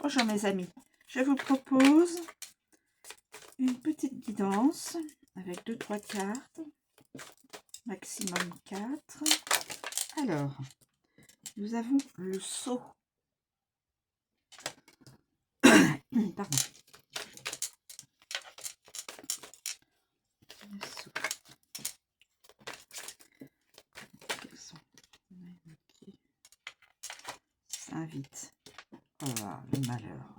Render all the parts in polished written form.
Bonjour mes amis, je vous propose une petite guidance avec 2-3 cartes, maximum 4. Alors, nous avons le sceau. Pardon. Le sceau. Quels sont qui s'invite? Oh là, le malheur.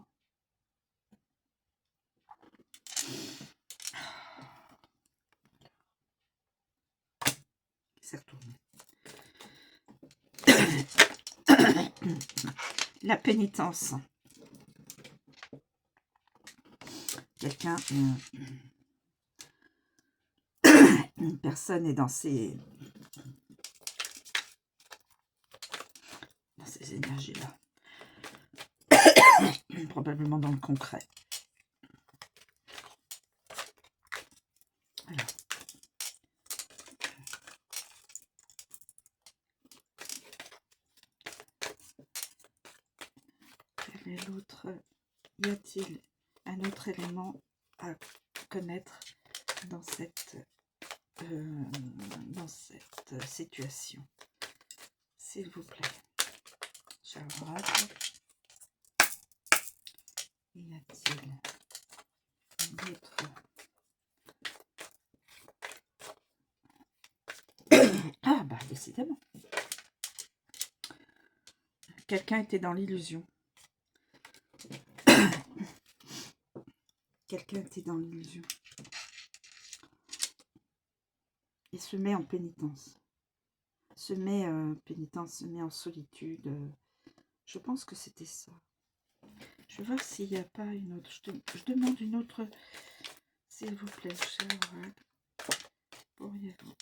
C'est retourné. La pénitence. Quelqu'un, une personne est dans ces énergies-là. Probablement dans le concret. Alors. Quel est l'autre? Y a-t-il un autre élément à connaître dans cette situation, s'il vous plaît? Charade. Y a-t-il un autre? Ah bah décidément. Quelqu'un était dans l'illusion. Quelqu'un était dans l'illusion. Il se met en pénitence. Se met en solitude. Je pense que c'était ça. Je vais voir s'il n'y a pas une autre. Je demande une autre, s'il vous plaît. Pourriez-vous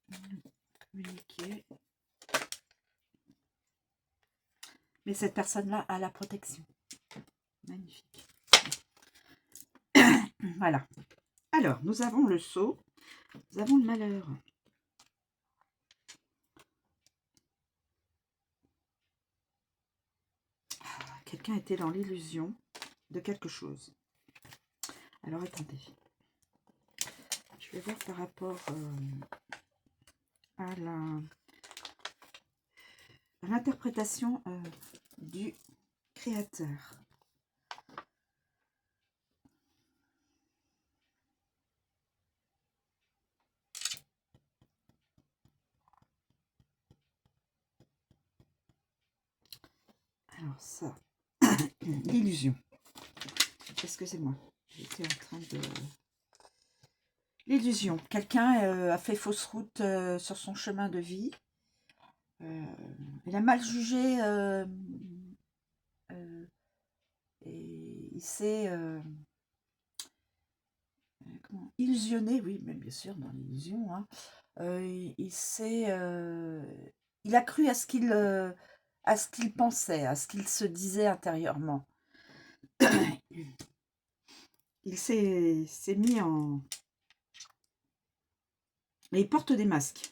nous communiquer? Mais cette personne-là a la protection. Magnifique. Voilà. Alors, nous avons le sceau. Nous avons le malheur. Quelqu'un était dans l'illusion de quelque chose. Alors, attendez. Je vais voir par rapport à l'interprétation du créateur. Alors ça, l'illusion. Excusez-moi, j'étais en train de... L'illusion. Quelqu'un a fait fausse route sur son chemin de vie. Il a mal jugé et il s'est illusionné, oui, mais bien sûr, dans l'illusion. Hein. Il a cru à ce qu'il pensait, à ce qu'il se disait intérieurement. Il s'est mis en... Mais il porte des masques.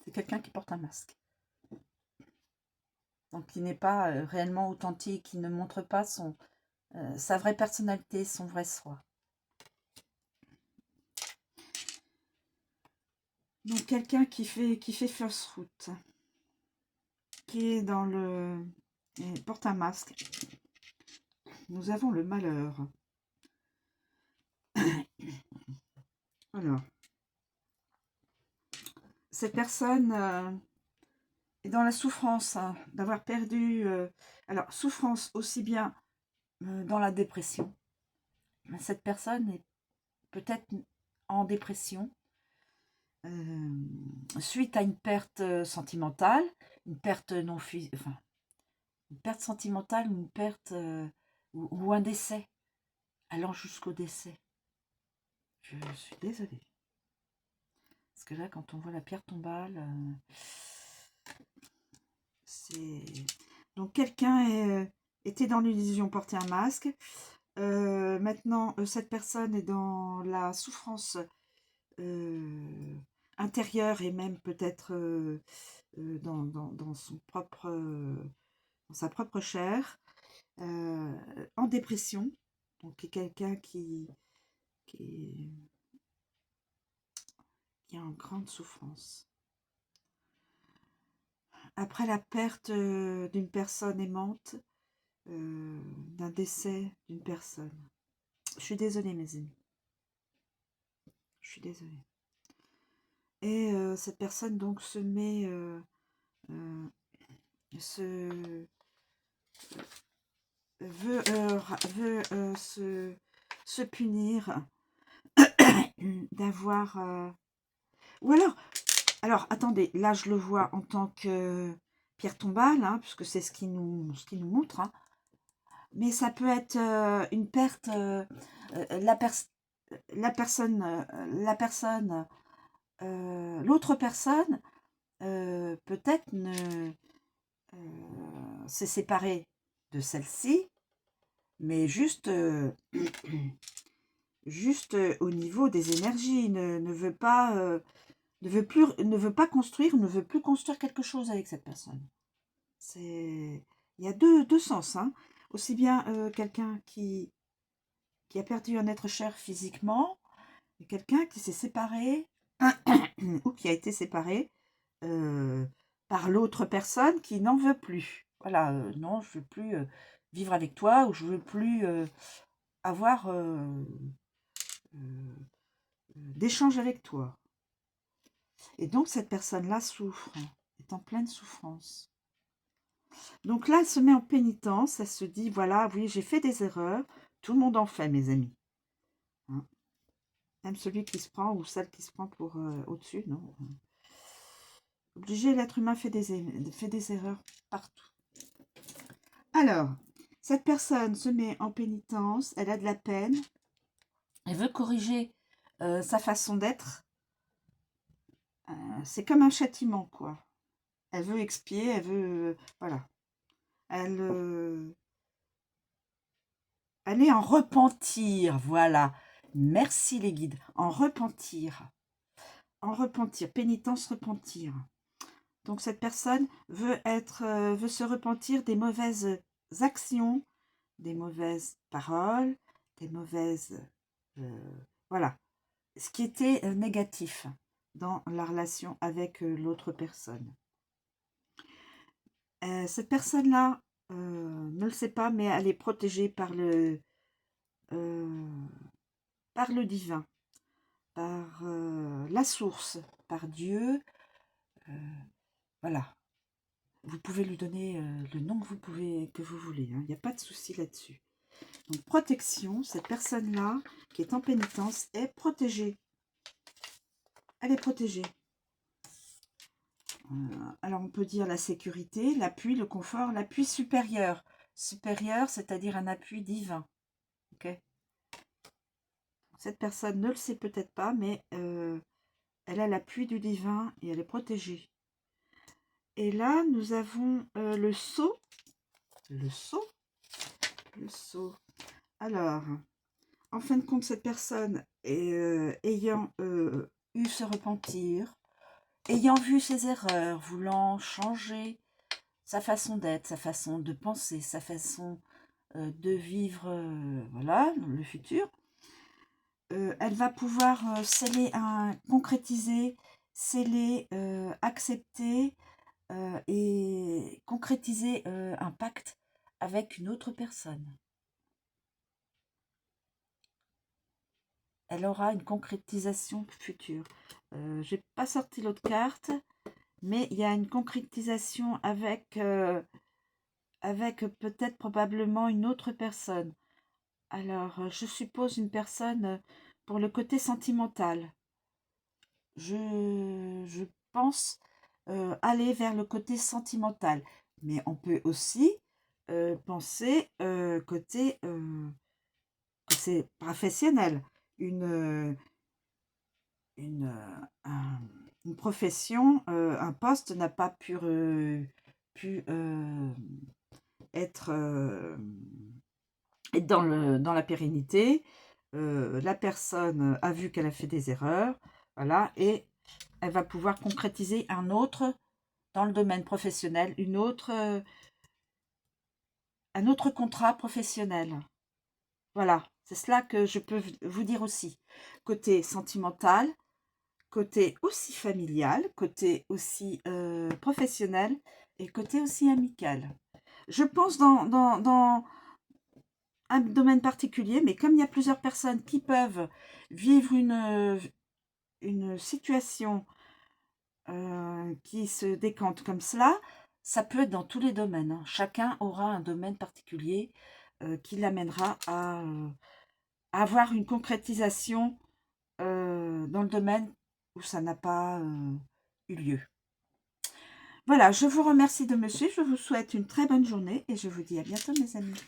C'est quelqu'un qui porte un masque. Donc il n'est pas réellement authentique, il ne montre pas sa vraie personnalité, son vrai soi. Donc quelqu'un qui fait fausse route, qui est dans le... et porte un masque. Nous avons le malheur. Alors, cette personne est dans la souffrance hein, d'avoir perdu... alors, souffrance aussi bien dans la dépression. Cette personne est peut-être en dépression suite à une perte sentimentale, une perte non physique, enfin, une perte sentimentale, une perte ou un décès, allant jusqu'au décès. Je suis désolée. Parce que là, quand on voit la pierre tombale, c'est... Donc, quelqu'un était dans l'illusion, portait un masque. Maintenant, cette personne est dans la souffrance intérieure et même peut-être dans son propre dans sa propre chair, en dépression, donc quelqu'un qui est en grande souffrance. Après la perte d'une personne aimante, d'un décès d'une personne. Je suis désolée, mes amis. Je suis désolée. Et cette personne donc se met, veut se punir d'avoir... Ou alors, attendez, là je le vois en tant que pierre tombale, hein, puisque c'est ce qui nous montre, hein. Mais ça peut être une perte, l'autre personne peut-être s'est séparée de celle-ci, mais juste, juste au niveau des énergies, ne veut pas, ne veut pas construire, ne veut plus construire quelque chose avec cette personne. Il y a deux sens, hein. Aussi bien quelqu'un qui a perdu un être cher physiquement, et quelqu'un qui s'est séparé ou qui a été séparé par l'autre personne qui n'en veut plus. Voilà, non, je ne veux plus vivre avec toi, ou je ne veux plus avoir d'échange avec toi. Et donc cette personne-là souffre, est en pleine souffrance. Donc là, elle se met en pénitence, elle se dit, voilà, oui, j'ai fait des erreurs, tout le monde en fait, mes amis. Hein, même celui qui se prend ou celle qui se prend pour au-dessus, non. Obligé, l'être humain fait des erreurs partout. Alors, cette personne se met en pénitence, elle a de la peine, elle veut corriger sa façon d'être. C'est comme un châtiment, quoi. Elle veut expier, elle veut... voilà. Elle est en repentir, voilà. Merci les guides. En repentir. En repentir. Pénitence, repentir. Donc cette personne veut se repentir des mauvaises actions, des mauvaises paroles, des mauvaises... voilà. Ce qui était négatif dans la relation avec l'autre personne. Cette personne-là ne le sait pas, mais elle est protégée par le divin, par la source, par Dieu. Voilà. Vous pouvez lui donner le nom que vous voulez. Hein. Il n'y a pas de souci là-dessus. Donc, protection, cette personne-là qui est en pénitence est protégée. Elle est protégée. Alors, on peut dire la sécurité, l'appui, le confort, l'appui supérieur. Supérieur, c'est-à-dire un appui divin. Ok. Cette personne ne le sait peut-être pas, mais elle a l'appui du divin et elle est protégée. Et là, nous avons le sceau. Le sceau. Le sceau. Alors, en fin de compte, cette personne ayant eu ce repentir, ayant vu ses erreurs, voulant changer sa façon d'être, sa façon de penser, sa façon de vivre voilà, le futur, elle va pouvoir concrétiser, sceller, accepter et concrétiser un pacte avec une autre personne. Elle aura une concrétisation future. Je n'ai pas sorti l'autre carte, mais il y a une concrétisation avec peut-être probablement une autre personne. Alors, je suppose une personne pour le côté sentimental. Je pense aller vers le côté sentimental. Mais on peut aussi penser côté professionnel. Une profession, un poste n'a pas pu être dans la pérennité. La personne a vu qu'elle a fait des erreurs, voilà, et elle va pouvoir concrétiser un autre dans le domaine professionnel, une autre un autre contrat professionnel. Voilà, c'est cela que je peux vous dire aussi. Côté sentimental, côté aussi familial, côté aussi professionnel et côté aussi amical. Je pense dans un domaine particulier, mais comme il y a plusieurs personnes qui peuvent vivre une situation qui se décante comme cela, ça peut être dans tous les domaines, hein. Chacun aura un domaine particulier qui l'amènera à avoir une concrétisation dans le domaine où ça n'a pas eu lieu. Voilà, je vous remercie de me suivre, je vous souhaite une très bonne journée et je vous dis à bientôt mes amis.